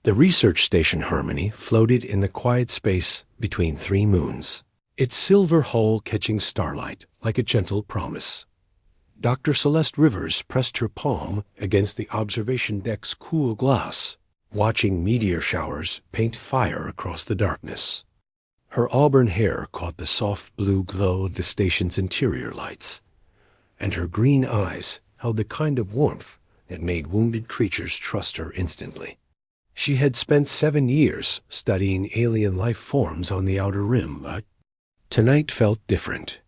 The research station Harmony floated in the quiet space between three moons, its silver hull catching starlight like a gentle promise. Dr. Celeste Rivers pressed her palm against the observation deck's cool glass, watching meteor showers paint fire across the darkness. Her auburn hair caught the soft blue glow of the station's interior lights, and her green eyes held the kind of warmth that made wounded creatures trust her instantly. She had spent 7 years studying alien life forms on the outer rim, but tonight felt different.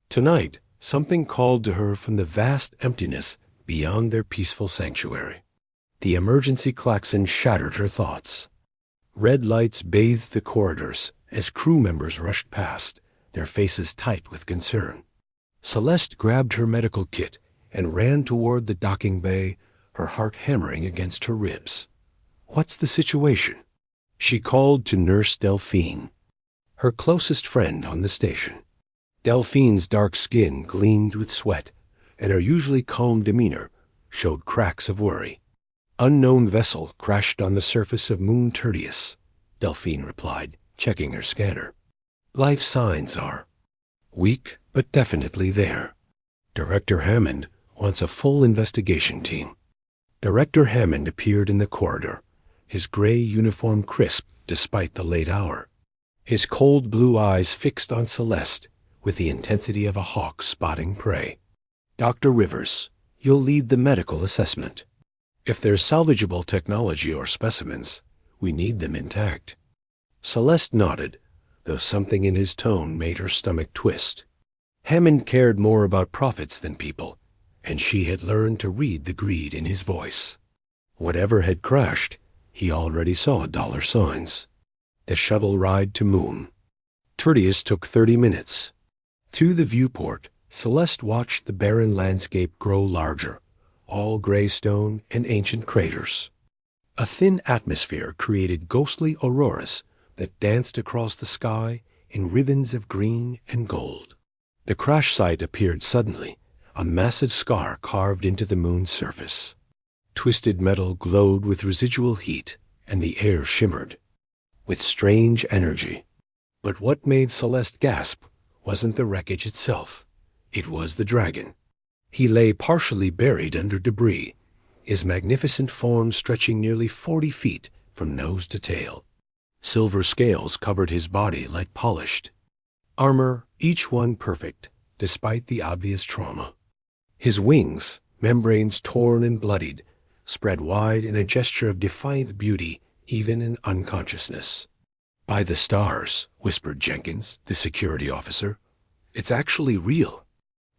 Tonight, something called to her from the vast emptiness beyond their peaceful sanctuary. The emergency klaxon shattered her thoughts. Red lights bathed the corridors as crew members rushed past, their faces tight with concern. Celeste grabbed her medical kit and ran toward the docking bay, her heart hammering against her ribs. "What's the situation?" She called to Nurse Delphine, her closest friend on the station. Delphine's dark skin gleamed with sweat, and her usually calm demeanor showed cracks of worry. "Unknown vessel crashed on the surface of Moon Tertius," Delphine replied, checking her scanner. "Life signs are weak, but definitely there. Director Hammond wants a full investigation team." Director Hammond appeared in the corridor, his gray uniform crisp despite the late hour, his cold blue eyes fixed on Celeste with the intensity of a hawk spotting prey. "Dr. Rivers, you'll lead the medical assessment. If there's salvageable technology or specimens, we need them intact." Celeste nodded, though something in his tone made her stomach twist. Hammond cared more about profits than people, and she had learned to read the greed in his voice. Whatever had crashed, he already saw dollar signs. The shuttle ride to Moon Tertius took 30 minutes. Through the viewport, Celeste watched the barren landscape grow larger, all gray stone and ancient craters. A thin atmosphere created ghostly auroras that danced across the sky in ribbons of green and gold. The crash site appeared suddenly, a massive scar carved into the moon's surface. Twisted metal glowed with residual heat, and the air shimmered with strange energy. But what made Celeste gasp wasn't the wreckage itself. It was the dragon. He lay partially buried under debris, his magnificent form stretching nearly 40 feet from nose to tail. Silver scales covered his body like polished armor, each one perfect, despite the obvious trauma. His wings, membranes torn and bloodied, spread wide in a gesture of defiant beauty even in unconsciousness. "By the stars," whispered Jenkins, the security officer. "It's actually real."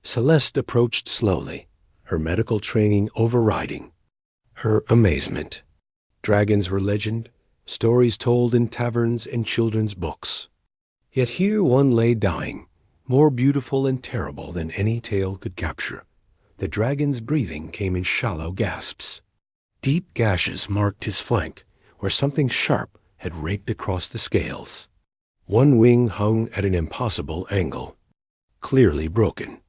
Celeste approached slowly, her medical training overriding her amazement. Dragons were legend, stories told in taverns and children's books. Yet here one lay dying, more beautiful and terrible than any tale could capture. The dragon's breathing came in shallow gasps. Deep gashes marked his flank, where something sharp had raked across the scales. One wing hung at an impossible angle, clearly broken.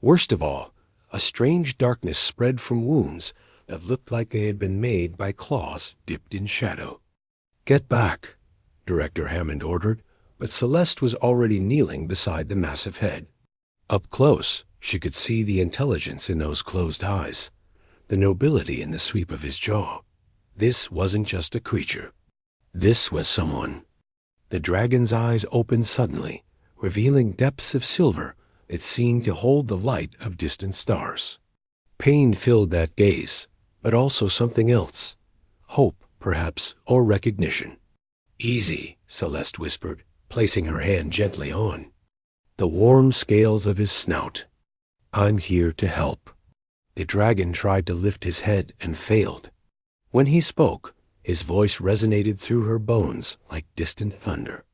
Worst of all, a strange darkness spread from wounds that looked like they had been made by claws dipped in shadow. "Get back," Director Hammond ordered, but Celeste was already kneeling beside the massive head. Up close, she could see the intelligence in those closed eyes, the nobility in the sweep of his jaw. This wasn't just a creature. This was someone. The dragon's eyes opened suddenly, revealing depths of silver that seemed to hold the light of distant stars. Pain filled that gaze, but also something else. Hope, perhaps, or recognition. "Easy," Celeste whispered, placing her hand gently on the warm scales of his snout. "I'm here to help." The dragon tried to lift his head and failed. When he spoke, his voice resonated through her bones like distant thunder.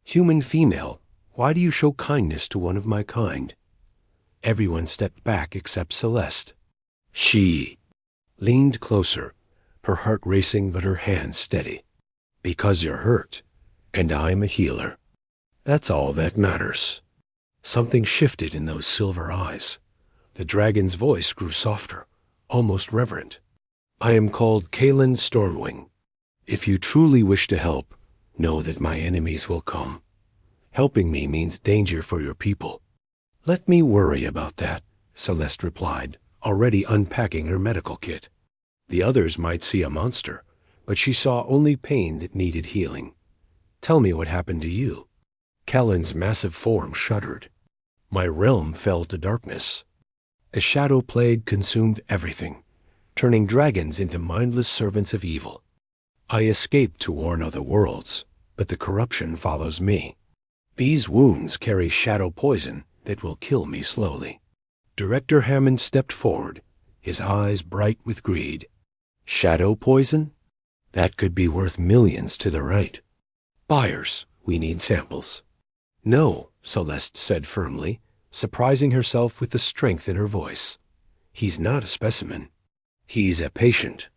"Human female, why do you show kindness to one of my kind?" Everyone stepped back except Celeste. She leaned closer, her heart racing but her hands steady. "Because you're hurt, and I'm a healer. That's all that matters." Something shifted in those silver eyes. The dragon's voice grew softer, almost reverent. "I am called Kaelen Stormwing. If you truly wish to help, know that my enemies will come. Helping me means danger for your people. Let me worry about that, Celeste replied, already unpacking her medical kit. The others might see a monster, but she saw only pain that needed healing. Tell me what happened to you. Kaelen's massive form shuddered. My realm fell to darkness. A shadow plague consumed everything, turning dragons into mindless servants of evil. I escaped to warn other worlds, but the corruption follows me. These wounds carry shadow poison that will kill me slowly. Director Hammond stepped forward, his eyes bright with greed. Shadow poison? That could be worth millions to the right. Buyers, we need samples. No, Celeste said firmly, surprising herself with the strength in her voice. He's not a specimen. He's a patient.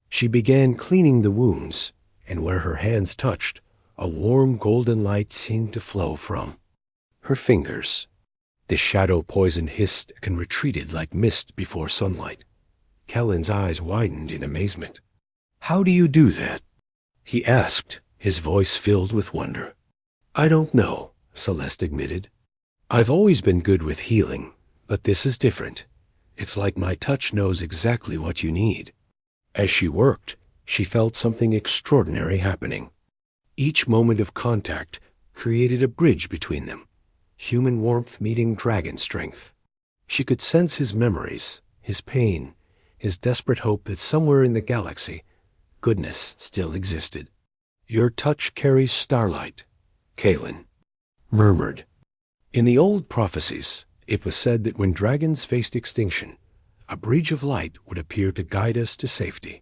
She began cleaning the wounds, and where her hands touched, a warm golden light seemed to flow from her fingers. The shadow poison hissed and retreated like mist before sunlight. Kaelen's eyes widened in amazement. How do you do that? He asked, his voice filled with wonder. I don't know, Celeste admitted. I've always been good with healing, but this is different. It's like my touch knows exactly what you need. As she worked, she felt something extraordinary happening. Each moment of contact created a bridge between them, human warmth meeting dragon strength. She could sense his memories, his pain, his desperate hope that somewhere in the galaxy, goodness still existed. Your touch carries starlight, Kaelen murmured. In the old prophecies, it was said that when dragons faced extinction, a bridge of light would appear to guide us to safety.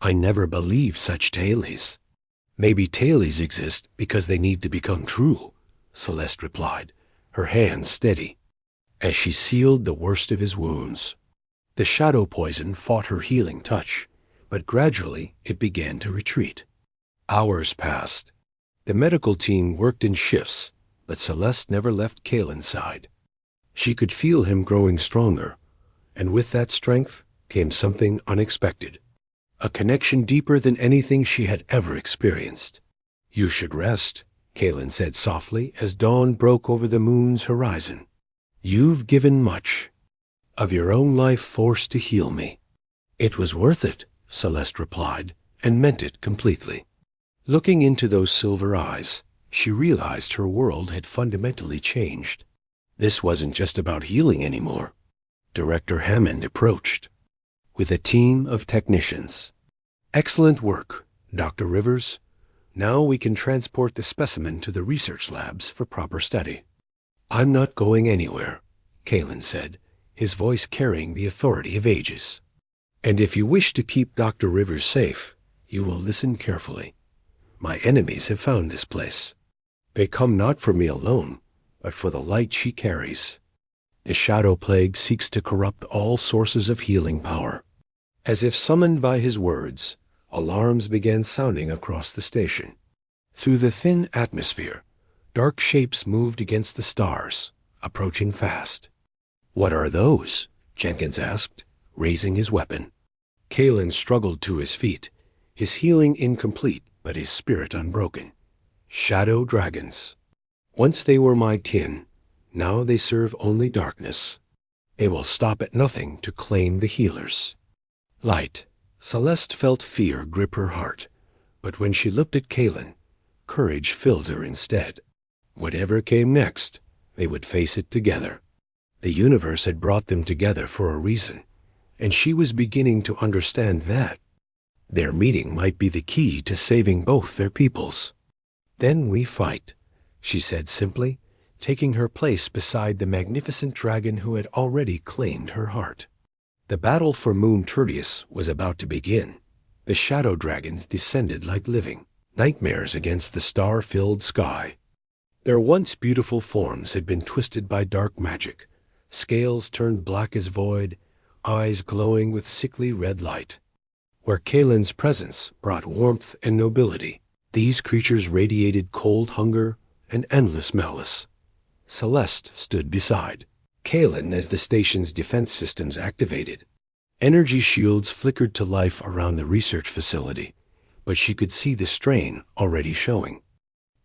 I never believed such tales. Maybe tales exist because they need to become true, Celeste replied, her hands steady, as she sealed the worst of his wounds. The shadow poison fought her healing touch, but gradually it began to retreat. Hours passed. The medical team worked in shifts, but Celeste never left Kaelen's side. She could feel him growing stronger, and with that strength came something unexpected. A connection deeper than anything she had ever experienced. You should rest, Kaelen said softly as dawn broke over the moon's horizon. You've given much of your own life force to heal me. It was worth it, Celeste replied, and meant it completely. Looking into those silver eyes, she realized her world had fundamentally changed. This wasn't just about healing anymore. Director Hammond approached with a team of technicians. Excellent work, Dr. Rivers. Now we can transport the specimen to the research labs for proper study. I'm not going anywhere, Kaelen said, his voice carrying the authority of ages. And if you wish to keep Dr. Rivers safe, you will listen carefully. My enemies have found this place. They come not for me alone, but for the light she carries. The shadow plague seeks to corrupt all sources of healing power. As if summoned by his words, alarms began sounding across the station. Through the thin atmosphere, dark shapes moved against the stars, approaching fast. What are those? Jenkins asked, raising his weapon. Kaelen struggled to his feet, his healing incomplete, but his spirit unbroken. Shadow dragons. Once they were my kin, now they serve only darkness. They will stop at nothing to claim the healers. Light. Celeste felt fear grip her heart, but when she looked at Kaelen, courage filled her instead. Whatever came next, they would face it together. The universe had brought them together for a reason, and she was beginning to understand that. Their meeting might be the key to saving both their peoples. Then we fight, she said simply, taking her place beside the magnificent dragon who had already claimed her heart. The battle for Moon Tertius was about to begin. The shadow dragons descended like living nightmares against the star-filled sky. Their once beautiful forms had been twisted by dark magic, scales turned black as void, eyes glowing with sickly red light. Where Kaelen's presence brought warmth and nobility, these creatures radiated cold hunger and endless malice. Celeste stood beside Kaelen as the station's defense systems activated. Energy shields flickered to life around the research facility, but she could see the strain already showing.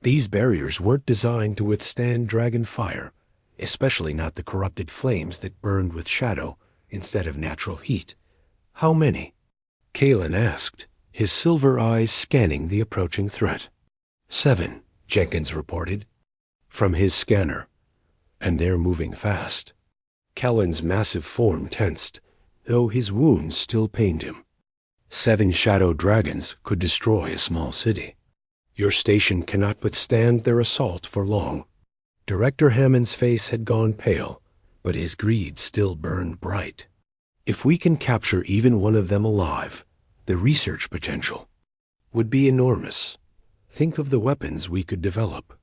These barriers weren't designed to withstand dragon fire, especially not the corrupted flames that burned with shadow instead of natural heat. How many? Kaelen asked, his silver eyes scanning the approaching threat. 7, Jenkins reported, from his scanner. And they're moving fast. Kaelen's massive form tensed, though his wounds still pained him. 7 shadow dragons could destroy a small city. Your station cannot withstand their assault for long. Director Hammond's face had gone pale, but his greed still burned bright. If we can capture even one of them alive, the research potential would be enormous. Think of the weapons we could develop.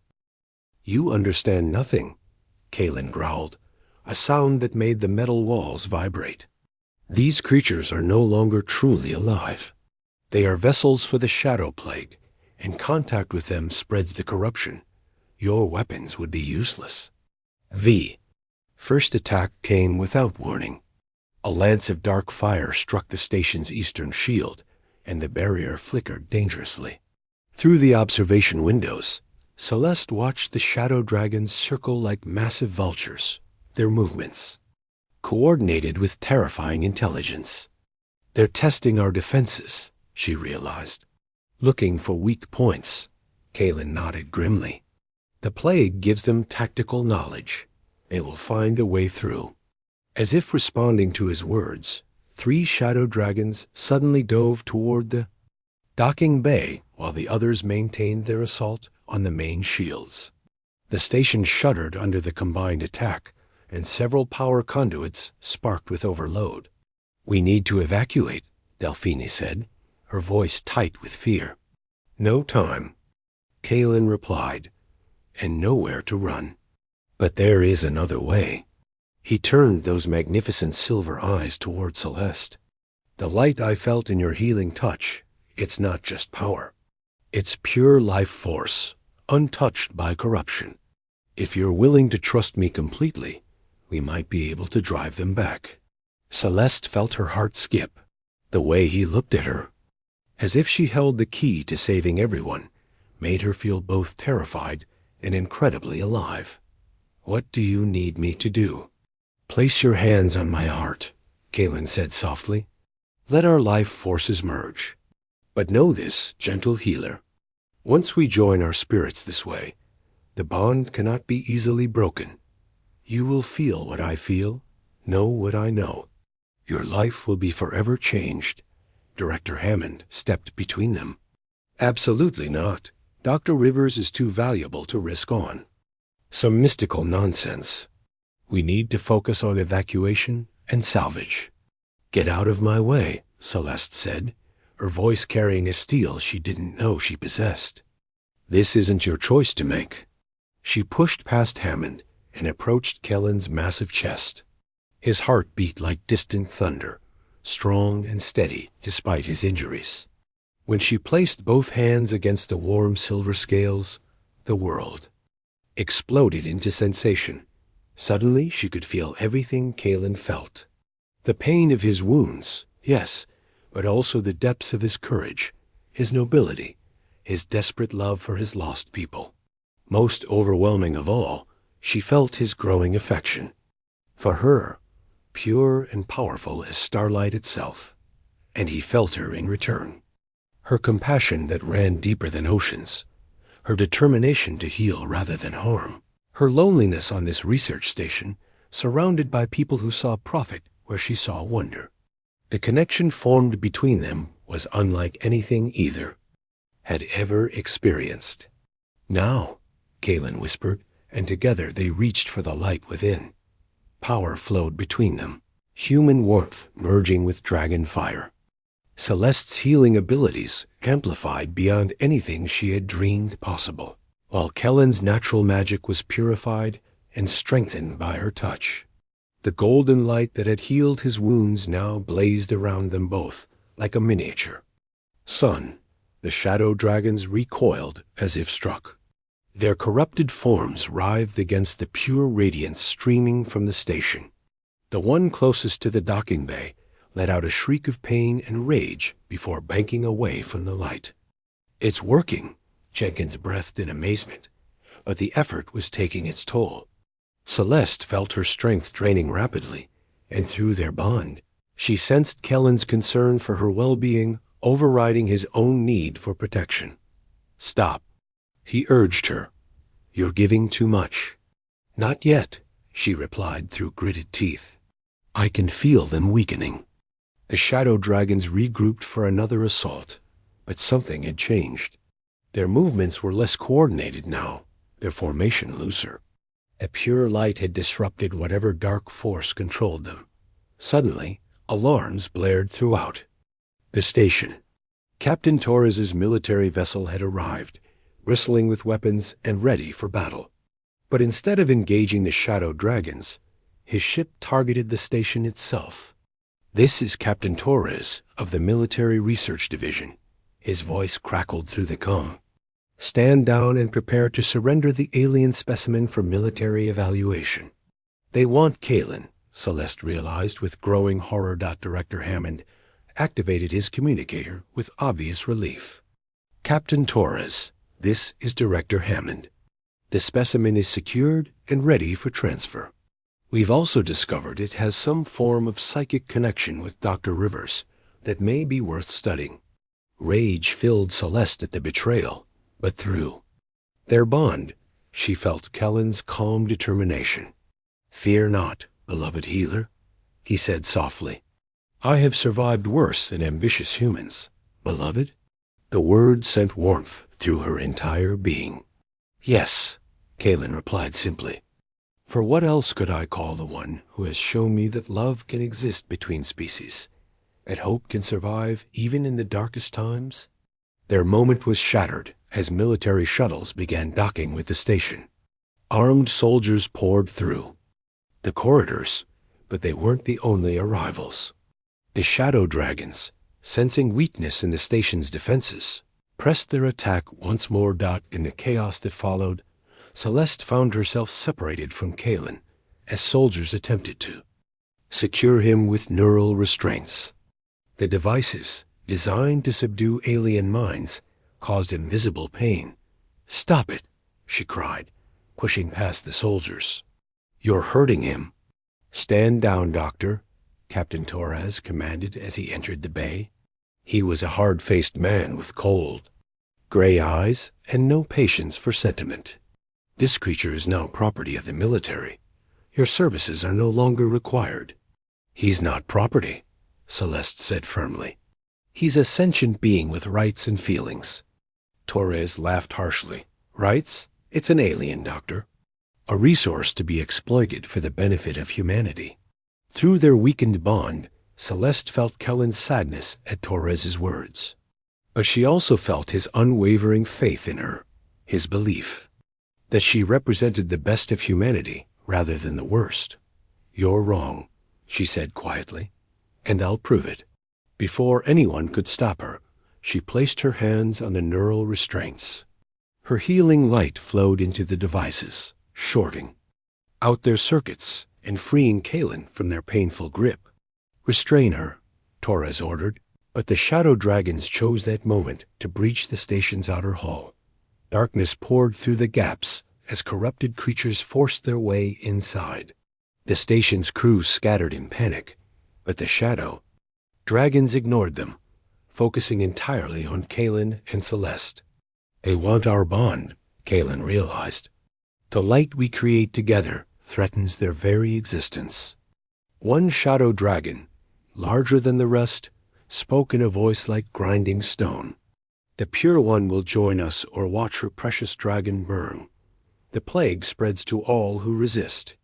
You understand nothing, Kaelen growled, a sound that made the metal walls vibrate. These creatures are no longer truly alive. They are vessels for the shadow plague, and contact with them spreads the corruption. Your weapons would be useless. The first attack came without warning. A lance of dark fire struck the station's eastern shield, and the barrier flickered dangerously. Through the observation windows, Celeste watched the shadow dragons circle like massive vultures, their movements coordinated with terrifying intelligence. They're testing our defenses, she realized. Looking for weak points, Kaelen nodded grimly. The plague gives them tactical knowledge. They will find a way through. As if responding to his words, 3 shadow dragons suddenly dove toward the docking bay while the others maintained their assault on the main shields. The station shuddered under the combined attack, and several power conduits sparked with overload. We need to evacuate, Delphine said, her voice tight with fear. No time, Kaelen replied, and nowhere to run. But there is another way. He turned those magnificent silver eyes toward Celeste. The light I felt in your healing touch, it's not just power. It's pure life force, untouched by corruption. If you're willing to trust me completely, we might be able to drive them back. Celeste felt her heart skip. The way he looked at her, as if she held the key to saving everyone, made her feel both terrified and incredibly alive. What do you need me to do? Place your hands on my heart, Kaelen said softly. Let our life forces merge. But know this, gentle healer. Once we join our spirits this way, the bond cannot be easily broken. You will feel what I feel, know what I know. Your life will be forever changed. Director Hammond stepped between them. Absolutely not. Dr. Rivers is too valuable to risk on. Some mystical nonsense. We need to focus on evacuation and salvage. Get out of my way, Celeste said, her voice carrying a steel she didn't know she possessed. This isn't your choice to make. She pushed past Hammond and approached Kaelen's massive chest. His heart beat like distant thunder, strong and steady despite his injuries. When she placed both hands against the warm silver scales, the world exploded into sensation. Suddenly she could feel everything Kaelen felt. The pain of his wounds, yes, but also the depths of his courage, his nobility, his desperate love for his lost people. Most overwhelming of all, she felt his growing affection. For her, pure and powerful as starlight itself. And he felt her in return. Her compassion that ran deeper than oceans. Her determination to heal rather than harm. Her loneliness on this research station, surrounded by people who saw profit where she saw wonder. The connection formed between them was unlike anything either had ever experienced. Now, Kaelen whispered, and together they reached for the light within. Power flowed between them, human warmth merging with dragon fire. Celeste's healing abilities amplified beyond anything she had dreamed possible, while Kaelen's natural magic was purified and strengthened by her touch. The golden light that had healed his wounds now blazed around them both, like a miniature sun. The shadow dragons recoiled as if struck. Their corrupted forms writhed against the pure radiance streaming from the station. The one closest to the docking bay let out a shriek of pain and rage before banking away from the light. It's working, Jenkins breathed in amazement, but the effort was taking its toll. Celeste felt her strength draining rapidly, and through their bond, she sensed Kaelen's concern for her well-being overriding his own need for protection. "Stop," he urged her. "You're giving too much." "Not yet," she replied through gritted teeth. "I can feel them weakening." The shadow dragons regrouped for another assault, but something had changed. Their movements were less coordinated now, their formation looser. A pure light had disrupted whatever dark force controlled them. Suddenly, alarms blared throughout. The station. Captain Torres's military vessel had arrived, bristling with weapons and ready for battle. But instead of engaging the shadow dragons, his ship targeted the station itself. "This is Captain Torres of the Military Research Division." His voice crackled through the comm. "Stand down and prepare to surrender the alien specimen for military evaluation." They want Kaelen, Celeste realized with growing horror. Director Hammond activated his communicator with obvious relief. "Captain Torres, this is Director Hammond. The specimen is secured and ready for transfer. We've also discovered it has some form of psychic connection with Dr. Rivers that may be worth studying." Rage filled Celeste at the betrayal, but through their bond, she felt Kaelen's calm determination. "Fear not, beloved healer," he said softly. "I have survived worse than ambitious humans. Beloved?" The word sent warmth through her entire being. "Yes," Kaelen replied simply. "For what else could I call the one who has shown me that love can exist between species, that hope can survive even in the darkest times?" Their moment was shattered as military shuttles began docking with the station. Armed soldiers poured through the corridors, but they weren't the only arrivals. The shadow dragons, sensing weakness in the station's defenses, pressed their attack once more. In the chaos that followed, Celeste found herself separated from Kaelen as soldiers attempted to secure him with neural restraints. The devices, designed to subdue alien minds, caused invisible pain. "Stop it," she cried, pushing past the soldiers. "You're hurting him." "Stand down, Doctor," Captain Torres commanded as he entered the bay. He was a hard-faced man with cold, gray eyes and no patience for sentiment. "This creature is now property of the military. Your services are no longer required." "He's not property," Celeste said firmly. "He's a sentient being with rights and feelings." Torres laughed harshly. "Rights? It's an alien, Doctor. A resource to be exploited for the benefit of humanity." Through their weakened bond, Celeste felt Kaelen's sadness at Torres's words. But she also felt his unwavering faith in her, his belief that she represented the best of humanity rather than the worst. "You're wrong," she said quietly, "and I'll prove it." Before anyone could stop her, she placed her hands on the neural restraints. Her healing light flowed into the devices, shorting out their circuits and freeing Kaelen from their painful grip. "Restrain her," Torres ordered, but the shadow dragons chose that moment to breach the station's outer hull. Darkness poured through the gaps as corrupted creatures forced their way inside. The station's crew scattered in panic, but the shadow dragons ignored them, focusing entirely on Kaelen and Celeste. "They want our bond," Kaelen realized. "The light we create together threatens their very existence." One shadow dragon, larger than the rest, spoke in a voice like grinding stone. "The pure one will join us or watch her precious dragon burn. The plague spreads to all who resist."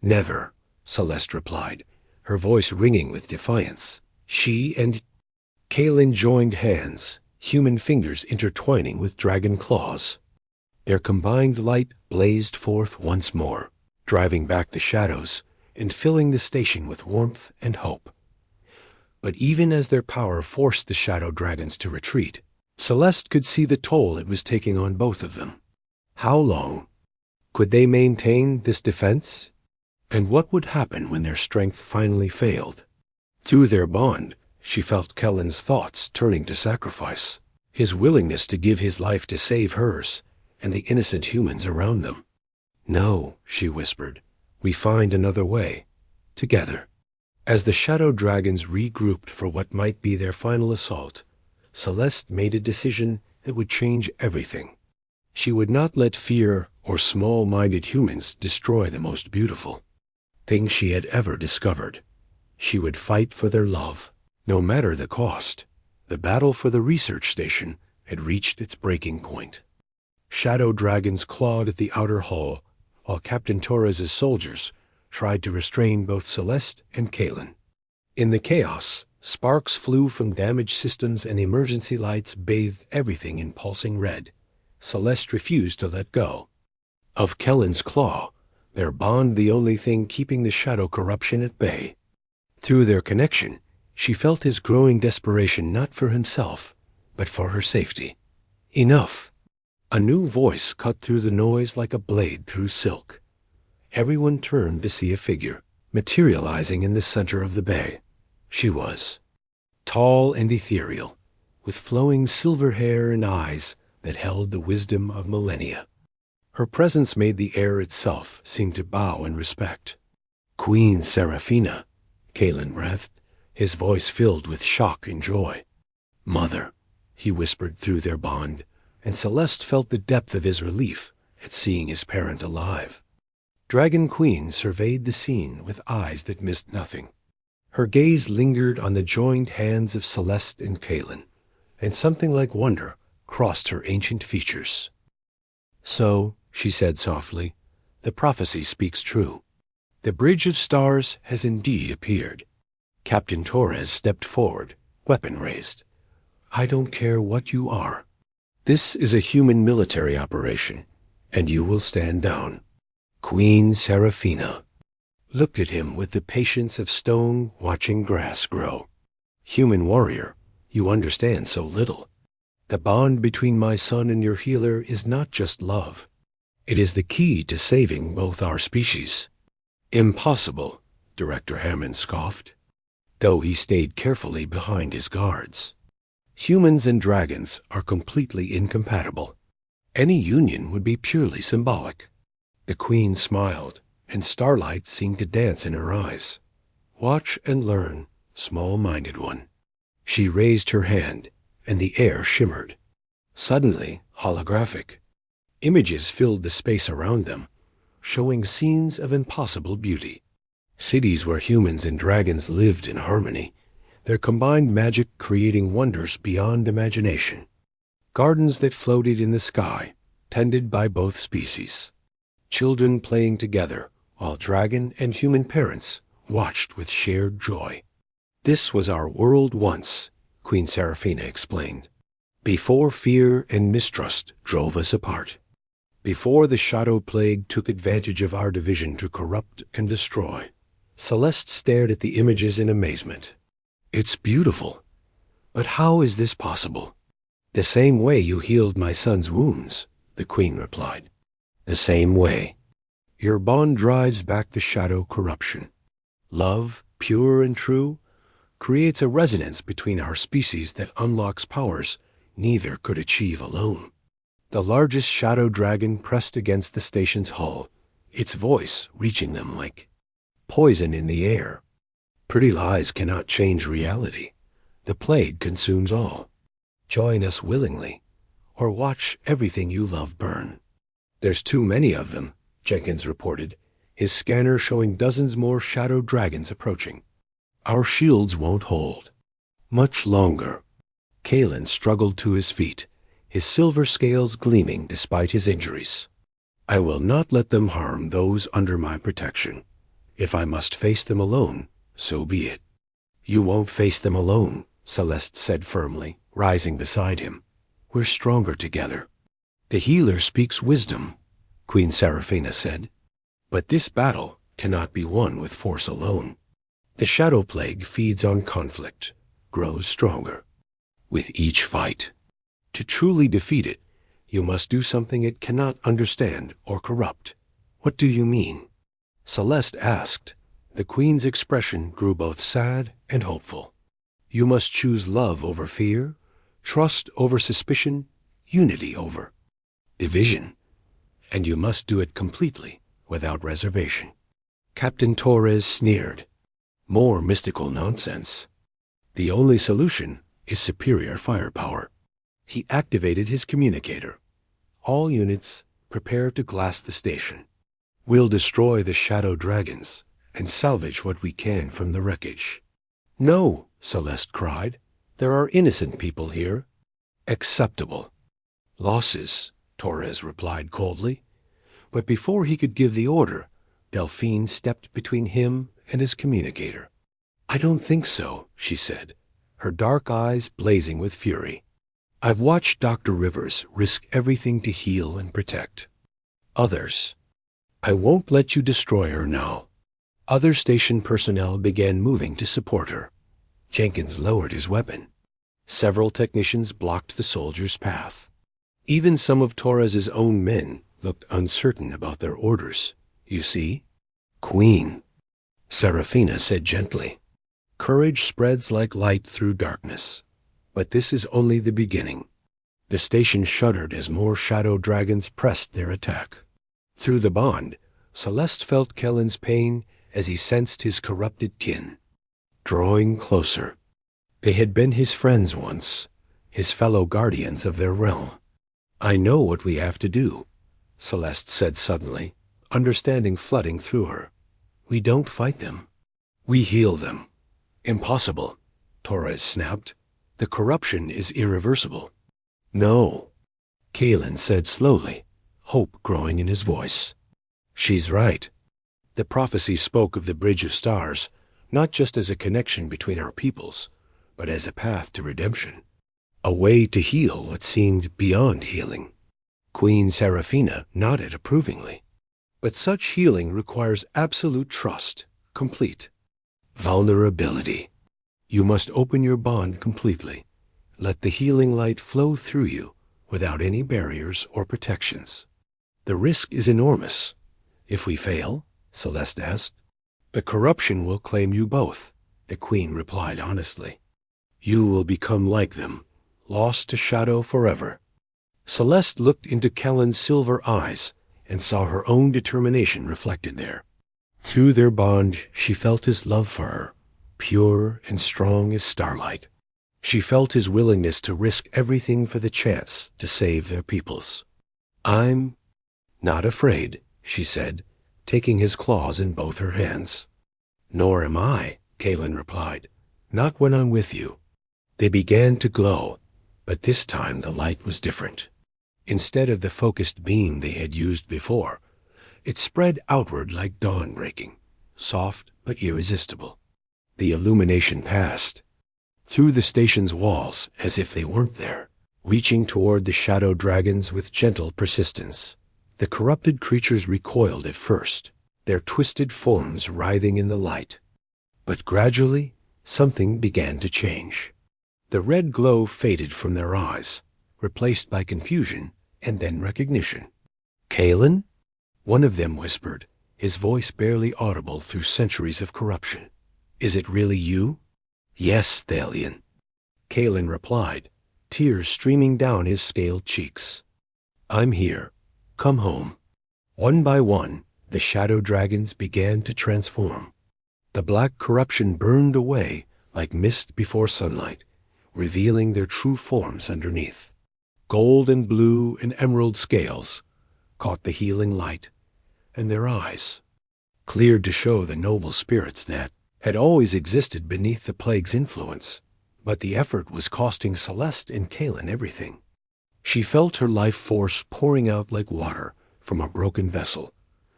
"Never," Celeste replied, her voice ringing with defiance. She and Kaelen joined hands, human fingers intertwining with dragon claws. Their combined light blazed forth once more, driving back the shadows and filling the station with warmth and hope. But even as their power forced the shadow dragons to retreat, Celeste could see the toll it was taking on both of them. How long could they maintain this defense? And what would happen when their strength finally failed? Through their bond, she felt Kaelen's thoughts turning to sacrifice. his willingness to give his life to save hers and the innocent humans around them. "No," she whispered. "We find another way. Together." As the shadow dragons regrouped for what might be their final assault, Celeste made a decision that would change everything. She would not let fear or small-minded humans destroy the most beautiful thing she had ever discovered. She would fight for their love, no matter the cost. The battle for the research station had reached its breaking point. Shadow dragons clawed at the outer hull, while Captain Torres's soldiers tried to restrain both Celeste and Kaelen. In the chaos, sparks flew from damaged systems and emergency lights bathed everything in pulsing red. Celeste refused to let go of Kaelen's claw, their bond the only thing keeping the shadow corruption at bay. Through their connection, she felt his growing desperation not for himself, but for her safety. Enough. A new voice cut through the noise like a blade through silk. Everyone turned to see a figure, materializing in the center of the bay. She was tall and ethereal, with flowing silver hair and eyes that held the wisdom of millennia. Her presence made the air itself seem to bow in respect. "Queen Seraphina," Kaelen breathed, his voice filled with shock and joy. "Mother," he whispered through their bond, and Celeste felt the depth of his relief at seeing his parent alive. Dragon Queen surveyed the scene with eyes that missed nothing. Her gaze lingered on the joined hands of Celeste and Kaelen, and something like wonder crossed her ancient features. "So," she said softly, "the prophecy speaks true. The Bridge of Stars has indeed appeared." Captain Torres stepped forward, weapon raised. "I don't care what you are. This is a human military operation, and you will stand down." Queen Seraphina looked at him with the patience of stone watching grass grow. "Human warrior, you understand so little. The bond between my son and your healer is not just love. It is the key to saving both our species." "Impossible," Director Hammond scoffed, though he stayed carefully behind his guards. "Humans and dragons are completely incompatible. Any union would be purely symbolic." The Queen smiled, and starlight seemed to dance in her eyes. "Watch and learn, small-minded one." She raised her hand, and the air shimmered. Suddenly holographic. Images filled the space around them, showing scenes of impossible beauty. Cities where humans and dragons lived in harmony, their combined magic creating wonders beyond imagination. Gardens that floated in the sky, tended by both species. Children playing together, while dragon and human parents watched with shared joy. "This was our world once," Queen Seraphina explained, "before fear and mistrust drove us apart. Before the shadow plague took advantage of our division to corrupt and destroy." Celeste stared at the images in amazement. "It's beautiful. But how is this possible?" "The same way you healed my son's wounds," the Queen replied. "The same way. Your bond drives back the shadow corruption. Love, pure and true, creates a resonance between our species that unlocks powers neither could achieve alone." The largest shadow dragon pressed against the station's hull, its voice reaching them like poison in the air. "Pretty lies cannot change reality. The plague consumes all. Join us willingly, or watch everything you love burn." "There's too many of them," Jenkins reported, his scanner showing dozens more shadow dragons approaching. "Our shields won't hold much longer." Kaelen struggled to his feet, his silver scales gleaming despite his injuries. "I will not let them harm those under my protection. If I must face them alone, so be it." "You won't face them alone," Celeste said firmly, rising beside him. "We're stronger together." "The healer speaks wisdom," Queen Seraphina said. "But this battle cannot be won with force alone. The shadow plague feeds on conflict, grows stronger with each fight. To truly defeat it, you must do something it cannot understand or corrupt." "What do you mean?" Celeste asked. The Queen's expression grew both sad and hopeful. "You must choose love over fear, Trust over suspicion, unity over division. And you must do it completely, without reservation. Captain Torres sneered. More mystical nonsense. The only solution is superior firepower. He activated his communicator. All units, prepare to glass the station. We'll destroy the shadow dragons and salvage what we can from the wreckage. No, Celeste cried. There are innocent people here. Acceptable. Losses, Torres replied coldly. But before he could give the order, Delphine stepped between him and his communicator. I don't think so, she said, her dark eyes blazing with fury. I've watched Dr. Rivers risk everything to heal and protect. Others. I won't let you destroy her now. Other station personnel began moving to support her. Jenkins lowered his weapon. Several technicians blocked the soldier's path. Even some of Torres's own men looked uncertain about their orders. You see? Queen, Serafina said gently. Courage spreads like light through darkness. But this is only the beginning. The station shuddered as more shadow dragons pressed their attack. Through the bond, Celeste felt Kaelen's pain as he sensed his corrupted kin. Drawing closer. They had been his friends once, his fellow guardians of their realm. I know what we have to do, Celeste said suddenly, understanding flooding through her. We don't fight them. We heal them. Impossible, Torres snapped. The corruption is irreversible. No, Kaelen said slowly, hope growing in his voice. She's right. The prophecy spoke of the Bridge of Stars, not just as a connection between our peoples, but as a path to redemption. A way to heal what seemed beyond healing. Queen Serafina nodded approvingly. But such healing requires absolute trust, complete vulnerability. You must open your bond completely. Let the healing light flow through you without any barriers or protections. The risk is enormous. If we fail, Celeste asked. The corruption will claim you both, the Queen replied honestly. You will become like them, lost to shadow forever. Celeste looked into Kaelen's silver eyes and saw her own determination reflected there. Through their bond, she felt his love for her, pure and strong as starlight. She felt his willingness to risk everything for the chance to save their peoples. I'm not afraid, she said, taking his claws in both her hands. Nor am I, Kaelen replied. Not when I'm with you. They began to glow, but this time the light was different. Instead of the focused beam they had used before, it spread outward like dawn breaking, soft but irresistible. The illumination passed through the station's walls as if they weren't there, reaching toward the shadow dragons with gentle persistence. The corrupted creatures recoiled at first, their twisted forms writhing in the light. But gradually, something began to change. The red glow faded from their eyes, replaced by confusion and then recognition. Kaelen? One of them whispered, his voice barely audible through centuries of corruption. Is it really you? Yes, Thalion. Kaelen replied, tears streaming down his scaled cheeks. I'm here. Come home. One by one, the shadow dragons began to transform. The black corruption burned away like mist before sunlight, revealing their true forms underneath. Gold and blue and emerald scales caught the healing light, and their eyes, cleared to show the noble spirits that had always existed beneath the plague's influence. But the effort was costing Celeste and Kaelen everything. She felt her life force pouring out like water from a broken vessel,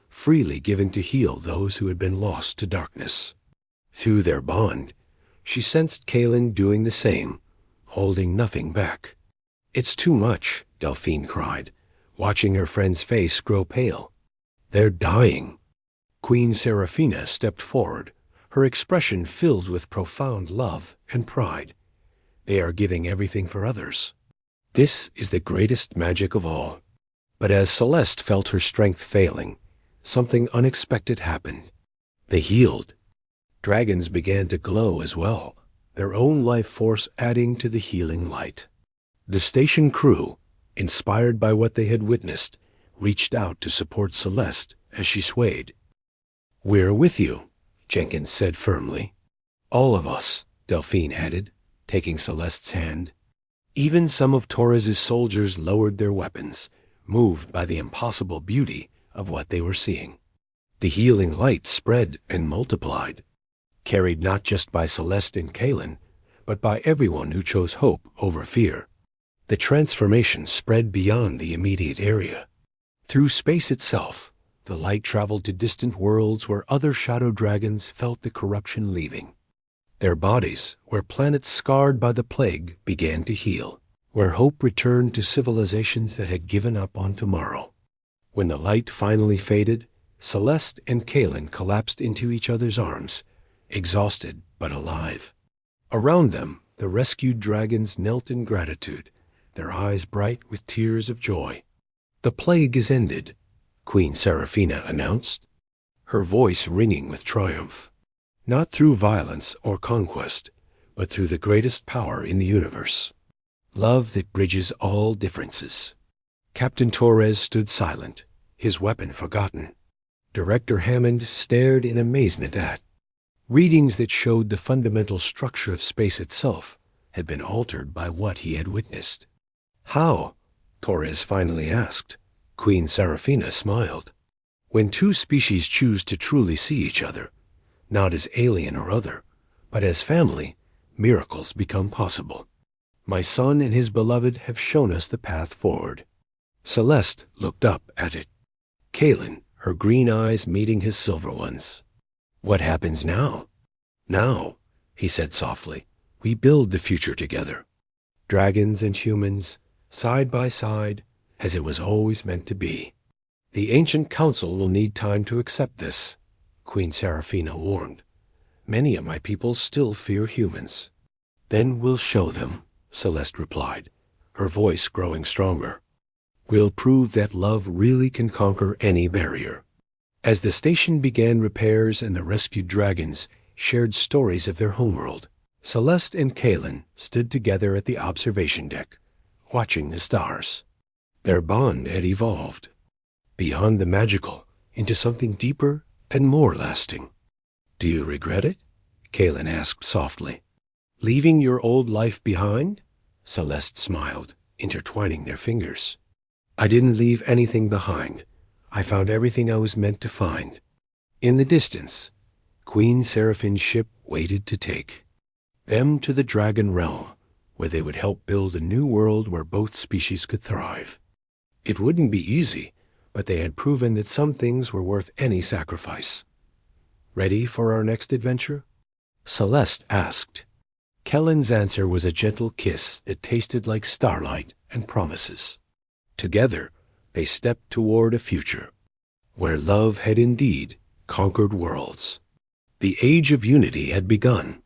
freely given to heal those who had been lost to darkness. Through their bond, she sensed Kaelen doing the same, holding nothing back. It's too much, Delphine cried, watching her friend's face grow pale. They're dying. Queen Serafina stepped forward, her expression filled with profound love and pride. They are giving everything for others. This is the greatest magic of all. But as Celeste felt her strength failing, something unexpected happened. They healed. Dragons began to glow as well, their own life force adding to the healing light. The station crew, inspired by what they had witnessed, reached out to support Celeste as she swayed. "We're with you," Jenkins said firmly. "All of us," Delphine added, taking Celeste's hand. Even some of Torres's soldiers lowered their weapons, moved by the impossible beauty of what they were seeing. The healing light spread and multiplied, carried not just by Celeste and Kaelen, but by everyone who chose hope over fear. The transformation spread beyond the immediate area. Through space itself, the light traveled to distant worlds where other shadow dragons felt the corruption leaving. Their bodies, where planets scarred by the plague, began to heal, where hope returned to civilizations that had given up on tomorrow. When the light finally faded, Celeste and Kaelen collapsed into each other's arms, exhausted but alive. Around them, the rescued dragons knelt in gratitude, their eyes bright with tears of joy. "The plague is ended," Queen Seraphina announced, her voice ringing with triumph. "Not through violence or conquest, but through the greatest power in the universe. Love that bridges all differences." Captain Torres stood silent, his weapon forgotten. Director Hammond stared in amazement at. Readings that showed the fundamental structure of space itself had been altered by what he had witnessed. "How?" Torres finally asked. Queen Seraphina smiled. "When two species choose to truly see each other, not as alien or other, but as family, miracles become possible. My son and his beloved have shown us the path forward." Celeste looked up at it. Kaelen, her green eyes meeting his silver ones. "What happens now?" "Now," he said softly, "we build the future together. Dragons and humans, side by side, as it was always meant to be. The ancient council will need time to accept this," Queen Seraphina warned. "Many of my people still fear humans." "Then we'll show them," Celeste replied, her voice growing stronger. "We'll prove that love really can conquer any barrier." As the station began repairs and the rescued dragons shared stories of their homeworld, Celeste and Kaelen stood together at the observation deck, watching the stars. Their bond had evolved, beyond the magical, into something deeper and more lasting. "Do you regret it?" Kaelen asked softly. "Leaving your old life behind?" Celeste smiled, intertwining their fingers. "I didn't leave anything behind. I found everything I was meant to find." In the distance, Queen Seraphine's ship waited to take them to the Dragon Realm, where they would help build a new world where both species could thrive. It wouldn't be easy, but they had proven that some things were worth any sacrifice. "Ready for our next adventure?" Celeste asked. Kellen's answer was a gentle kiss that tasted like starlight and promises. Together, they stepped toward a future where love had indeed conquered worlds. The Age of Unity had begun,